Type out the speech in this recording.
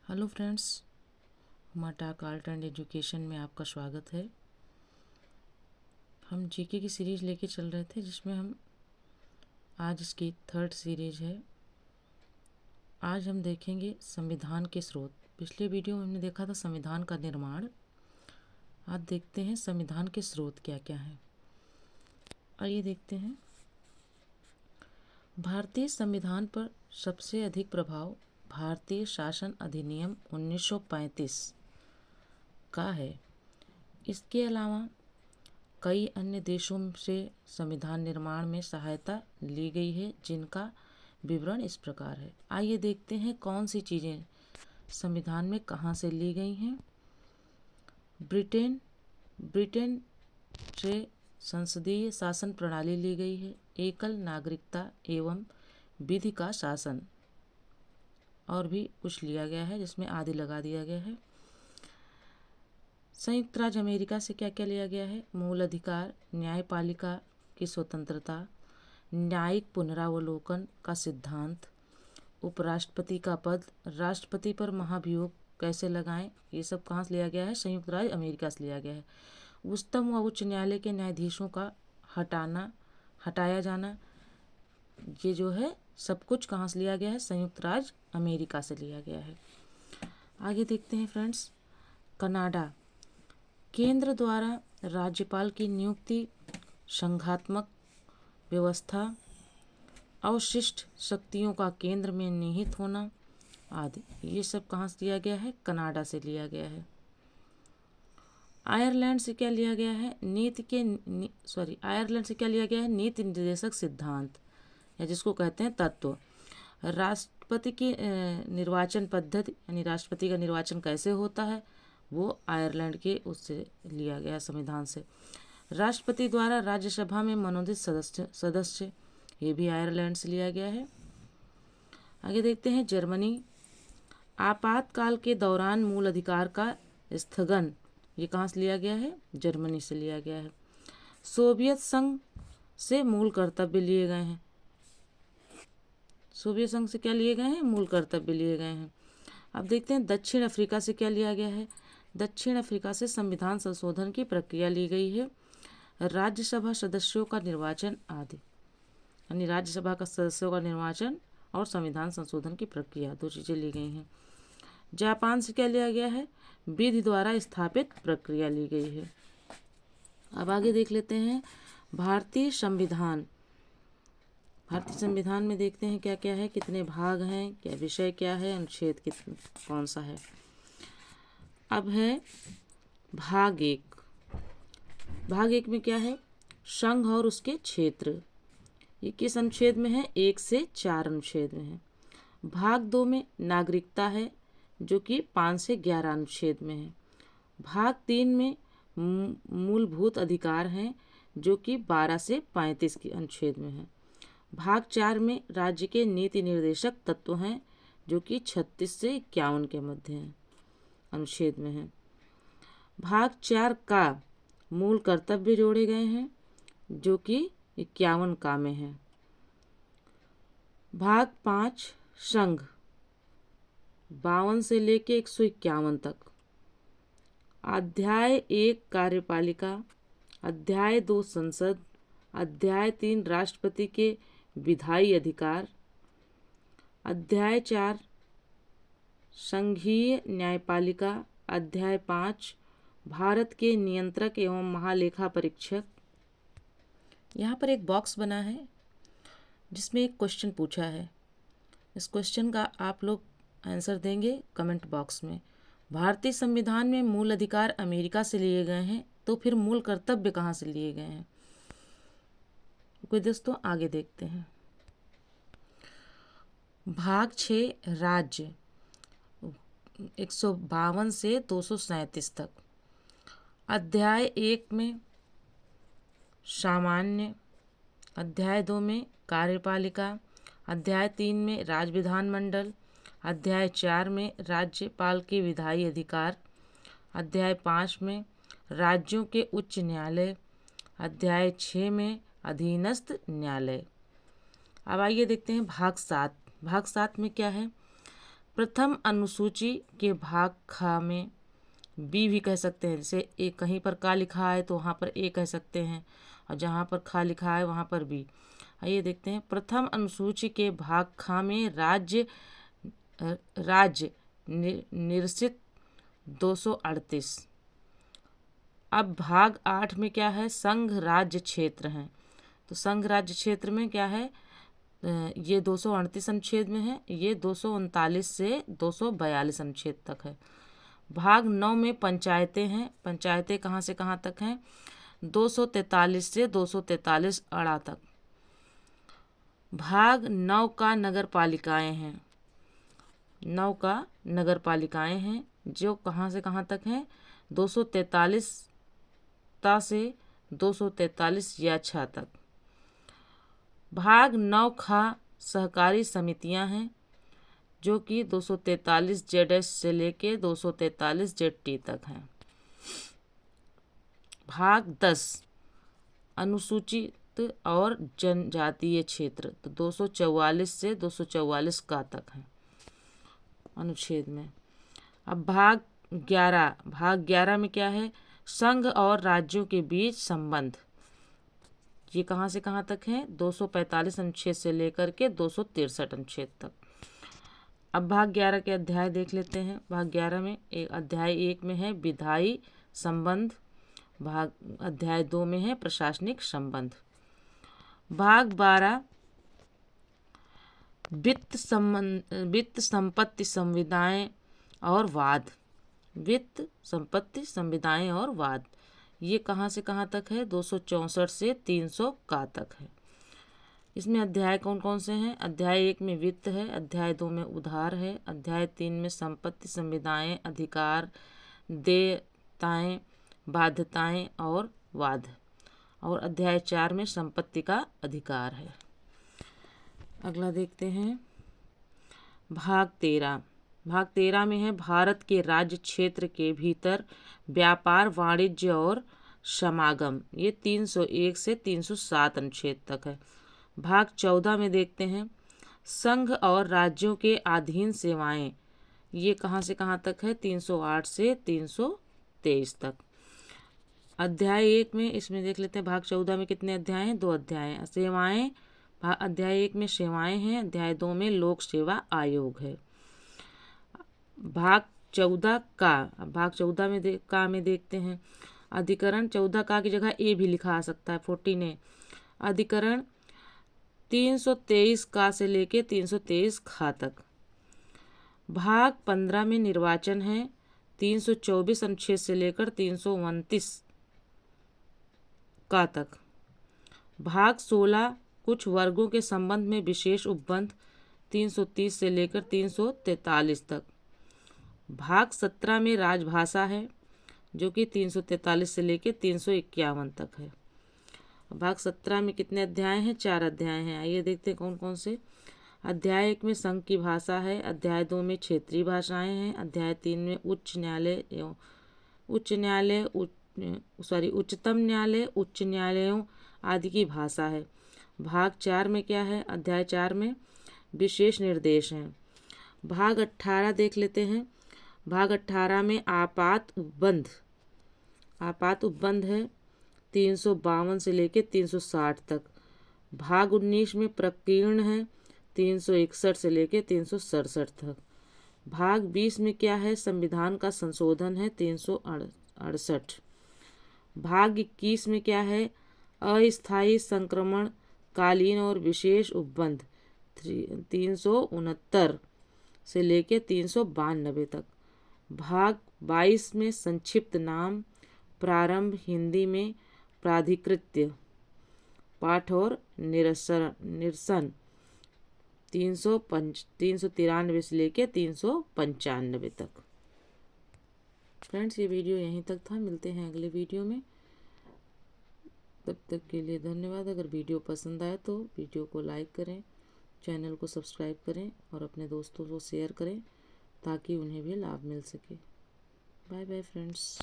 Hello friends, माटाक art and education में आपका स्वागत है। हम जीके की सीरीज़ लेके चल रहे थे जिसमें हम आज इसकी थर्ड सीरीज है। आज हम देखेंगे संविधान के स्रोत। पिछले वीडियो में हमने देखा था संविधान का निर्माण। आज देखते हैं संविधान के स्रोत क्या क्या हैं। आइए देखते हैं। भारतीय संविधान पर सबसे अधिक प्रभाव भारतीय शासन अधिनियम 1935 का है। इसके अलावा कई अन्य देशों से संविधान निर्माण में सहायता ली गई है, जिनका विवरण इस प्रकार है। आइए देखते हैं कौन सी चीज़ें संविधान में कहाँ से ली गई हैं। ब्रिटेन से संसदीय शासन प्रणाली ली गई है। एकल नागरिकता एवं विधि का शासन और भी कुछ लिया गया है, जिसमें आदि लगा दिया गया है। संयुक्त राज्य अमेरिका से क्या क्या लिया गया है। मूल अधिकार, न्यायपालिका की स्वतंत्रता, न्यायिक पुनरावलोकन का सिद्धांत, उपराष्ट्रपति का पद, राष्ट्रपति पर महाभियोग कैसे लगाएं, ये सब कहाँ से लिया गया है। संयुक्त राज्य अमेरिका से लिया गया है। उच्चतम व उच्च न्यायालय के न्यायाधीशों का हटाया जाना, ये जो है सब कुछ कहाँ से लिया गया है। संयुक्त राज्य अमेरिका से लिया गया है। आगे देखते हैं फ्रेंड्स। कनाडा, केंद्र द्वारा राज्यपाल की नियुक्ति, संघात्मक व्यवस्था, अवशिष्ट शक्तियों का केंद्र में निहित होना आदि, ये सब कहाँ से लिया गया है। कनाडा से लिया गया है। आयरलैंड से क्या लिया गया है। आयरलैंड से क्या लिया गया है। नीति निर्देशक सिद्धांत, या जिसको कहते हैं तत्व। राष्ट्रपति की निर्वाचन पद्धति, यानी राष्ट्रपति का निर्वाचन कैसे होता है, वो आयरलैंड के उससे लिया गया संविधान से। राष्ट्रपति द्वारा राज्यसभा में मनोनीत सदस्य, ये भी आयरलैंड से लिया गया है। आगे देखते हैं। जर्मनी, आपातकाल के दौरान मूल अधिकार का स्थगन, ये कहाँ से लिया गया है। जर्मनी से लिया गया है। सोवियत संघ से मूल कर्तव्य लिए गए हैं। सोवियत संघ से क्या लिए गए हैं। मूल कर्तव्य लिए गए हैं। अब देखते हैं दक्षिण अफ्रीका से क्या लिया गया है। दक्षिण अफ्रीका से संविधान संशोधन की प्रक्रिया ली गई है। राज्यसभा सदस्यों का निर्वाचन आदि, यानी राज्यसभा का सदस्यों का निर्वाचन और संविधान संशोधन की प्रक्रिया, दो चीज़ें ली गई हैं। जापान से क्या लिया गया है। विधि द्वारा स्थापित प्रक्रिया ली गई है। अब आगे देख लेते हैं भारतीय संविधान। भारतीय संविधान में देखते हैं क्या क्या है, कितने भाग हैं, क्या विषय क्या है, अनुच्छेद कौन सा है। अब है भाग एक। भाग एक में क्या है। संघ और उसके क्षेत्र, ये किस अनुच्छेद में है। 1 से 4 अनुच्छेद में है। भाग 2 में नागरिकता है, जो कि 5 से 11 अनुच्छेद में है। भाग 3 में मूलभूत अधिकार हैं, जो कि 12 से 35 के अनुच्छेद में है। भाग 4 में राज्य के नीति निर्देशक तत्व हैं, जो कि 36 से 51 के मध्य हैं, अनुच्छेद में है। भाग 4 का मूल कर्तव्य जोड़े गए हैं, जो कि 51 का में है। भाग 5 संघ 52 से लेके 151 तक। अध्याय 1 कार्यपालिका, अध्याय 2 संसद, अध्याय 3 राष्ट्रपति के विधायी अधिकार, अध्याय 4 संघीय न्यायपालिका, अध्याय 5 भारत के नियंत्रक एवं महालेखा परीक्षक। यहाँ पर एक बॉक्स बना है जिसमें एक क्वेश्चन पूछा है। इस क्वेश्चन का आप लोग आंसर देंगे कमेंट बॉक्स में। भारतीय संविधान में मूल अधिकार अमेरिका से लिए गए हैं, तो फिर मूल कर्तव्य कहाँ से लिए गए हैं। कोई दोस्तों आगे देखते हैं। भाग 6 राज्य 152 से 237 तक। अध्याय 1 में सामान्य, अध्याय 2 में कार्यपालिका, अध्याय 3 में राज्य विधानमंडल, अध्याय 4 में राज्यपाल के विधायी अधिकार, अध्याय 5 में राज्यों के उच्च न्यायालय, अध्याय 6 में अधीनस्थ न्यायालय। अब आइए देखते हैं भाग 7। भाग 7 में क्या है। प्रथम अनुसूची के भाग ख में बी भी कह सकते हैं। जैसे ए कहीं पर का लिखा है तो वहाँ पर ए कह सकते हैं, और जहाँ पर ख लिखा है वहाँ पर बी। आइए देखते हैं। प्रथम अनुसूची के भाग ख में राज्य निरसित 238। अब भाग 8 में क्या है, संघ राज्य क्षेत्र हैं। तो संघ राज्य क्षेत्र में क्या है, ये 238 अनुच्छेद में है, ये 239 से 242 अनुच्छेद तक है। भाग 9 में पंचायतें हैं। पंचायतें कहाँ से कहाँ तक हैं, 243 से 243 अड़ा तक। भाग 9 का नगर पालिकाएँ हैं। 9 का नगर पालिकाएँ हैं जो कहाँ से कहाँ तक हैं, 243 से 243 या 6 तक। भाग 9 खा सहकारी समितियां हैं जो कि 243 ZS से लेके 243 ZT तक हैं। भाग 10 अनुसूचित और जनजातीय क्षेत्र, तो 244 से 244 का तक है अनुच्छेद में। अब भाग 11 में क्या है, संघ और राज्यों के बीच संबंध। ये कहाँ से कहाँ तक है, 245 अनुच्छेद से लेकर के 263 अनुच्छेद तक। अब भाग 11 के अध्याय देख लेते हैं। भाग 11 में अध्याय 1 में है विधायी संबंध, अध्याय 2 में है प्रशासनिक संबंध। भाग 12 वित्त संपत्ति संविदाएं और वाद। वित्त संपत्ति संविदाएं और वाद, ये कहाँ से कहाँ तक है, 264 से 300 का तक है। इसमें अध्याय कौन कौन से हैं, अध्याय 1 में वित्त है, अध्याय 2 में उधार है, अध्याय 3 में संपत्ति संविदाएं, अधिकार, देयताएं, बाध्यताएं और वाद, और अध्याय 4 में संपत्ति का अधिकार है। अगला देखते हैं भाग 13। भाग 13 में है भारत के राज्य क्षेत्र के भीतर व्यापार, वाणिज्य और समागम, ये 301 से 307 अनुच्छेद तक है। भाग 14 में देखते हैं संघ और राज्यों के अधीन सेवाएं, ये कहाँ से कहाँ तक है, 308 से 323 तक। अध्याय 1 में इसमें देख लेते हैं भाग 14 में कितने अध्याय हैं, 2 अध्याय हैं। सेवाएं, अध्याय 1 में सेवाएं हैं, अध्याय 2 में लोक सेवा आयोग है। भाग 14 का, अब भाग 14 में देखते हैं अधिकरण। 14 का की जगह ए भी लिखा आ सकता है, 14 अधिकरण 323 का से लेके 323 खा तक। भाग 15 में निर्वाचन है, 324 अनुच्छेद से लेकर 329 का तक। भाग 16 कुछ वर्गों के संबंध में विशेष उपबंध, 330 से लेकर 343 तक। भाग 17 में राजभाषा है जो कि 343 से लेकर 351 तक है। भाग 17 में कितने अध्याय हैं, 4 अध्याय हैं। आइए देखते हैं कौन कौन से। अध्याय 1 में संघ की भाषा है, अध्याय 2 में क्षेत्रीय भाषाएं हैं, अध्याय 3 में उच्चतम न्यायालय, उच्च न्यायालयों आदि की भाषा है। भाग 4 में क्या है, अध्याय 4 में विशेष निर्देश हैं। भाग 18 देख लेते हैं। भाग 18 में आपात उपबंध है, 352 से लेकर 360 तक। भाग 19 में प्रकीर्ण है, 361 से लेकर 367 तक। भाग 20 में क्या है, संविधान का संशोधन है, 368। भाग 21 में क्या है, अस्थायी संक्रमण कालीन और विशेष उपबंध, 369 से लेकर 392 तक। भाग 22 में संक्षिप्त नाम, प्रारंभ, हिंदी में प्राधिकृत्य, पाठ और निरसन, 393 से लेकर 395 तक। फ्रेंड्स, ये वीडियो यहीं तक था, मिलते हैं अगले वीडियो में। तब तक के लिए धन्यवाद। अगर वीडियो पसंद आए तो वीडियो को लाइक करें, चैनल को सब्सक्राइब करें और अपने दोस्तों को शेयर करें ताकि उन्हें भी लाभ मिल सके। Bye bye friends.